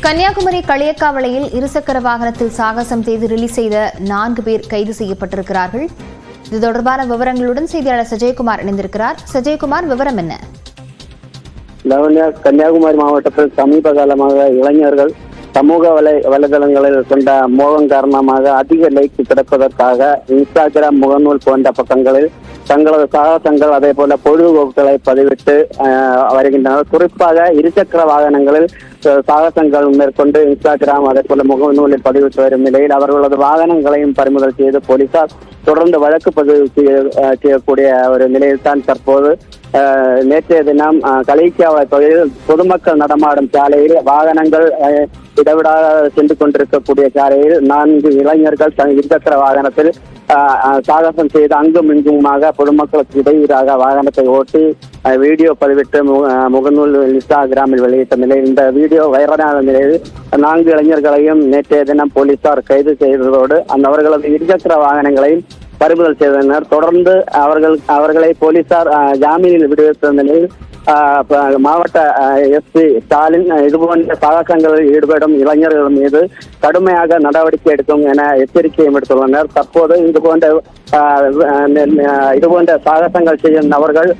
கன்னியாகுமரி களியக்காவிளையில் இருசக்கர வாகனத்தில் சாகசம் செய்து ரிலீஸ் செய்த 4 பேர் கைது செய்யப்பட்டிருக்கிறார்கள். இது தொடர்பான விவரங்களுடன் செய்தியாளர் சஜயகுமார் இணைந்திருக்கிறார். சஜயகுமார், விவரம் என்ன? கன்னியாகுமரி மாவட்டத்தில் சமீப காலமாக இளைஞர்கள் சமூக வலைதளங்களில் கொண்ட மோகம் காரணமாக அதிக லைக் கிடைப்பதற்காக இன்ஸ்டாகிராம், முகநூல் போன்ற பக்கங்களில் தங்களது சாகசங்கள் அதே போல பொழுதுபோக்குகளை பதிவிட்டு வருகின்றனர். குறிப்பாக இருசக்கர வாகனங்களில் சாகசங்கள் மேற்கொண்டு இன்ஸ்டாகிராம் அதே போல முகநூலில் பதிவிட்டு வரும் நிலையில் அவர்களது வாகனங்களையும் பறிமுதல் செய்து போலீசார் தொடர்ந்து வழக்கு பதிவு செய்யக்கூடிய ஒரு நிலையில் தான் தற்போது நேற்றைய தினம் களியக்காவிளை பகுதியில் பொதுமக்கள் நடமாடும் சாலையில் வாகனங்கள் இடவிடாக சென்று கொண்டிருக்கக்கூடிய சாலையில் 4 இளைஞர்கள் இருசக்கர வாகனத்தில் சாகசம் செய்து அங்கும் இங்குமாக பொதுமக்களுக்கு இடையூறாக வாகனத்தை ஓட்டி வீடியோ பதிவிட்டு முகநூல் இன்ஸ்டாகிராமில் வெளியிட்ட நிலையில் இந்த வீடியோ வைரலான நிலையில் 4 இளைஞர்களையும் நேற்றைய தினம் போலீசார் கைது செய்ததோடு அவர்களது இருசக்கர வாகனங்களையும் பறிமுதல் செய்தனர். தொடர்ந்து அவர்களை போலீசார் ஜாமீனில் விடுவித்த நிலையில் மாவட்ட எஸ்பி ஸ்டாலின் இதுபோன்ற சாகசங்களில் ஈடுபடும் இளைஞர்கள் மீது கடுமையாக நடவடிக்கை எடுக்கும் என எச்சரிக்கையும் விடுத்துள்ளனர். தற்போது இதுபோன்ற சாகசங்கள் செய்யும் நபர்கள்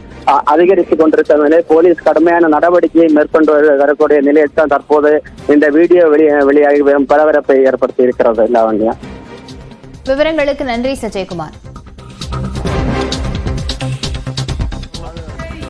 அதிகரித்துக் கொண்டிருக்கிற நிலை போலீஸ் கடுமையான நடவடிக்கையை மேற்கொண்டு வரக்கூடிய நிலையில் தான் தற்போது இந்த வீடியோ வெளியாகி வரும் பரபரப்பை ஏற்படுத்தி இருக்கிறது. லாவண்யா, விவரங்களுக்கு நன்றி சஜயகுமார்.